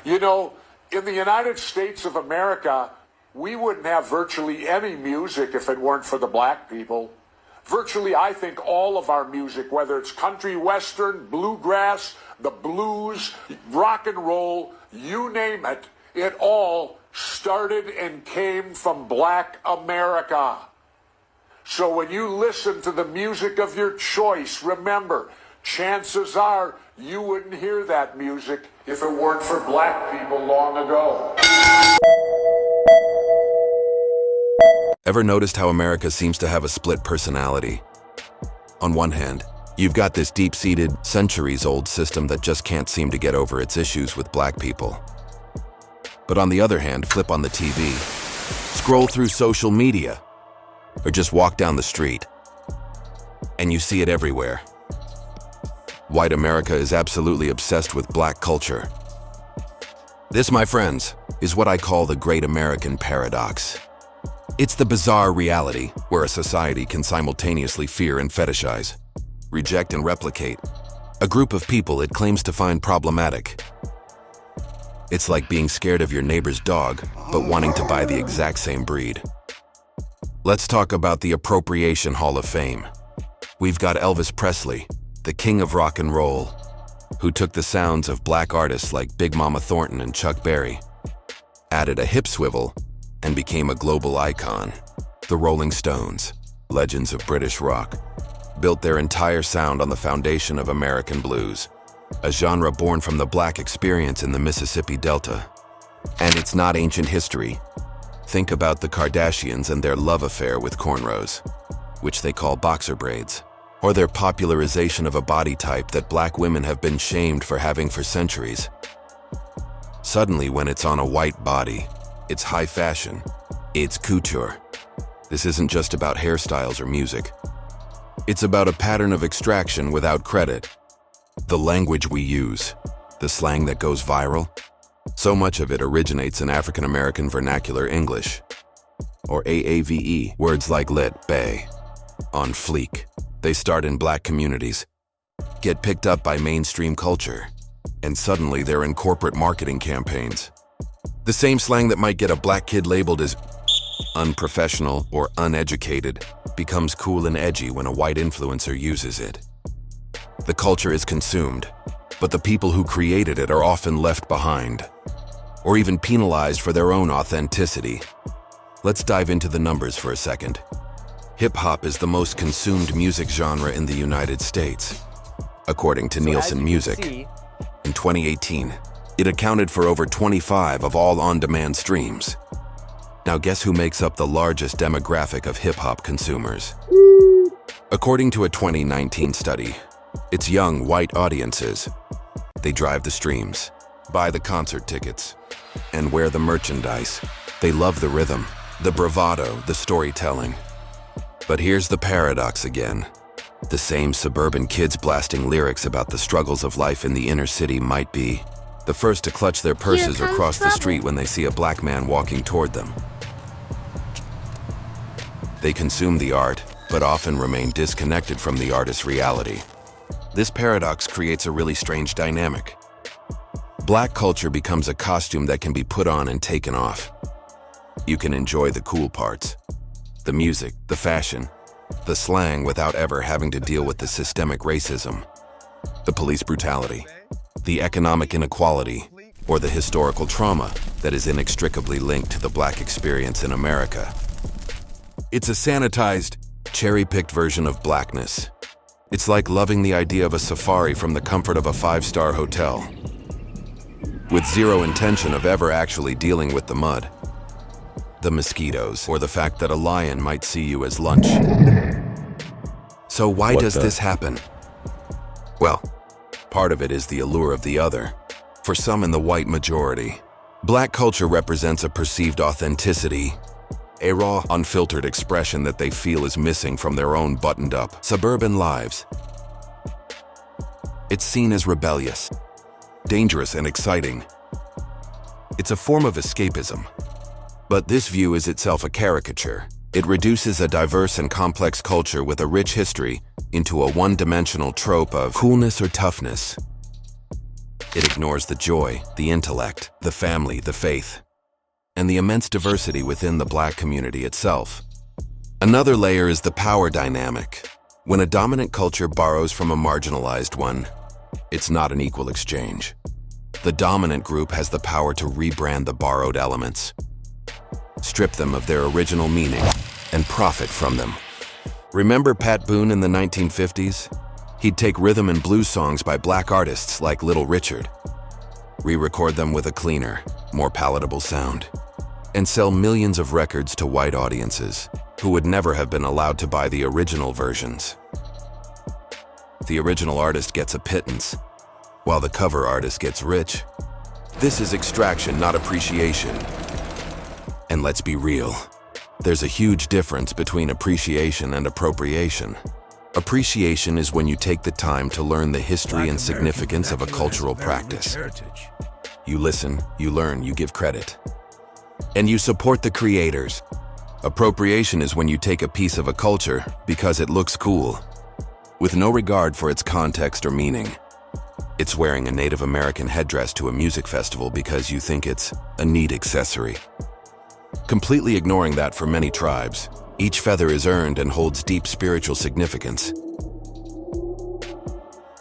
You know, in the United States of America, we wouldn't have virtually any music if it weren't for the black people. Virtually, I think all of our music, whether it's country, western, bluegrass, the blues, rock and roll, you name it, it all started and came from black America. So when you listen to the music of your choice, remember, chances are you wouldn't hear that music if it weren't for black people long ago. Ever noticed how America seems to have a split personality? On one hand, you've got this deep-seated, centuries-old system that just can't seem to get over its issues with black people. But on the other hand, flip on the TV, scroll through social media, or just walk down the street, and you see it everywhere. White America is absolutely obsessed with black culture. This, my friends, is what I call the Great American Paradox. It's the bizarre reality where a society can simultaneously fear and fetishize, reject and replicate a group of people it claims to find problematic. It's like being scared of your neighbor's dog, but wanting to buy the exact same breed. Let's talk about the Appropriation Hall of Fame. We've got Elvis Presley, the king of rock and roll, who took the sounds of black artists like Big Mama Thornton and Chuck Berry, added a hip swivel, and became a global icon. The Rolling Stones, legends of British rock, built their entire sound on the foundation of American blues, a genre born from the black experience in the Mississippi Delta. And it's not ancient history. Think about the Kardashians and their love affair with cornrows, which they call boxer braids, or their popularization of a body type that black women have been shamed for having for centuries. Suddenly, when it's on a white body, it's high fashion, it's couture. This isn't just about hairstyles or music. It's about a pattern of extraction without credit. The language we use, the slang that goes viral, so much of it originates in African American vernacular English, or AAVE, words like lit, bay, on fleek. They start in black communities, get picked up by mainstream culture, and suddenly they're in corporate marketing campaigns. The same slang that might get a black kid labeled as unprofessional or uneducated becomes cool and edgy when a white influencer uses it. The culture is consumed, but the people who created it are often left behind, or even penalized for their own authenticity. Let's dive into the numbers for a second. Hip-hop is the most consumed music genre in the United States. According to Nielsen Music, in 2018, it accounted for over 25% of all on-demand streams. Now guess who makes up the largest demographic of hip-hop consumers? According to a 2019 study, it's young white audiences. They drive the streams, buy the concert tickets, and wear the merchandise. They love the rhythm, the bravado, the storytelling. But here's the paradox again. The same suburban kids blasting lyrics about the struggles of life in the inner city might be the first to clutch their purses or cross the street when they see a black man walking toward them. They consume the art, but often remain disconnected from the artist's reality. This paradox creates a really strange dynamic. Black culture becomes a costume that can be put on and taken off. You can enjoy the cool parts, the music, the fashion, the slang without ever having to deal with the systemic racism, the police brutality, the economic inequality, or the historical trauma that is inextricably linked to the black experience in America. It's a sanitized, cherry-picked version of blackness. It's like loving the idea of a safari from the comfort of a five-star hotel, with zero intention of ever actually dealing with the mud, the mosquitoes, or the fact that a lion might see you as lunch. So why does this happen? Well, part of it is the allure of the other. For some in the white majority, black culture represents a perceived authenticity, a raw, unfiltered expression that they feel is missing from their own buttoned-up suburban lives. It's seen as rebellious, dangerous, and exciting. It's a form of escapism. But this view is itself a caricature. It reduces a diverse and complex culture with a rich history into a one-dimensional trope of coolness or toughness. It ignores the joy, the intellect, the family, the faith, and the immense diversity within the Black community itself. Another layer is the power dynamic. When a dominant culture borrows from a marginalized one, it's not an equal exchange. The dominant group has the power to rebrand the borrowed elements, strip them of their original meaning, and profit from them. Remember Pat Boone in the 1950s? He'd take rhythm and blues songs by Black artists like Little Richard, re-record them with a cleaner, more palatable sound, and sell millions of records to white audiences who would never have been allowed to buy the original versions. The original artist gets a pittance, while the cover artist gets rich. This is extraction, not appreciation. And let's be real, there's a huge difference between appreciation and appropriation. Appreciation is when you take the time to learn the history and significance of a cultural practice. You listen, you learn, you give credit. And you support the creators. Appropriation is when you take a piece of a culture because it looks cool, with no regard for its context or meaning. It's wearing a Native American headdress to a music festival because you think it's a neat accessory. Completely ignoring that for many tribes, each feather is earned and holds deep spiritual significance.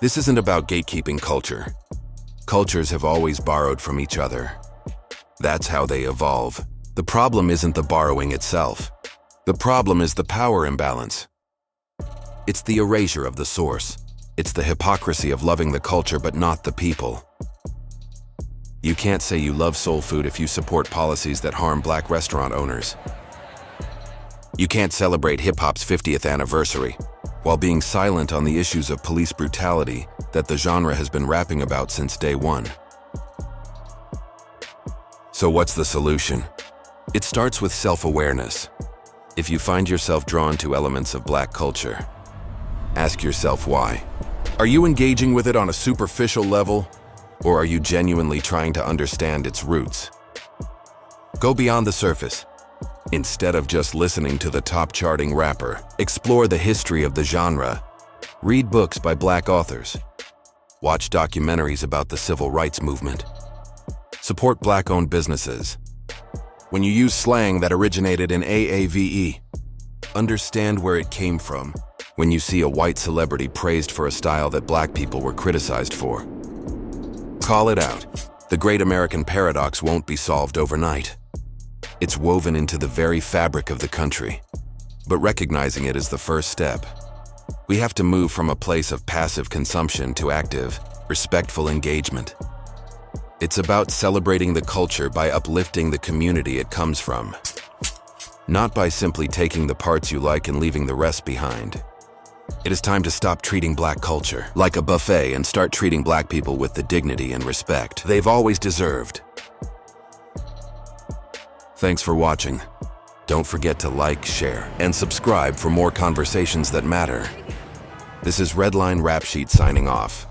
This isn't about gatekeeping culture. Cultures have always borrowed from each other. That's how they evolve. The problem isn't the borrowing itself. The problem is the power imbalance. It's the erasure of the source. It's the hypocrisy of loving the culture but not the people. You can't say you love soul food if you support policies that harm Black restaurant owners. You can't celebrate hip-hop's 50th anniversary while being silent on the issues of police brutality that the genre has been rapping about since day one. So what's the solution? It starts with self-awareness. If you find yourself drawn to elements of Black culture, ask yourself why. Are you engaging with it on a superficial level, or are you genuinely trying to understand its roots? Go beyond the surface. Instead of just listening to the top-charting rapper, explore the history of the genre. Read books by Black authors. Watch documentaries about the civil rights movement. Support Black-owned businesses. When you use slang that originated in AAVE, understand where it came from. When you see a white celebrity praised for a style that Black people were criticized for, call it out. The great American paradox won't be solved overnight. It's woven into the very fabric of the country. But recognizing it is the first step. We have to move from a place of passive consumption to active, respectful engagement. It's about celebrating the culture by uplifting the community it comes from, not by simply taking the parts you like and leaving the rest behind. It is time to stop treating Black culture like a buffet and start treating Black people with the dignity and respect they've always deserved. Thanks for watching. Don't forget to like, share, and subscribe for more conversations that matter. This is Redline Rap Sheet signing off.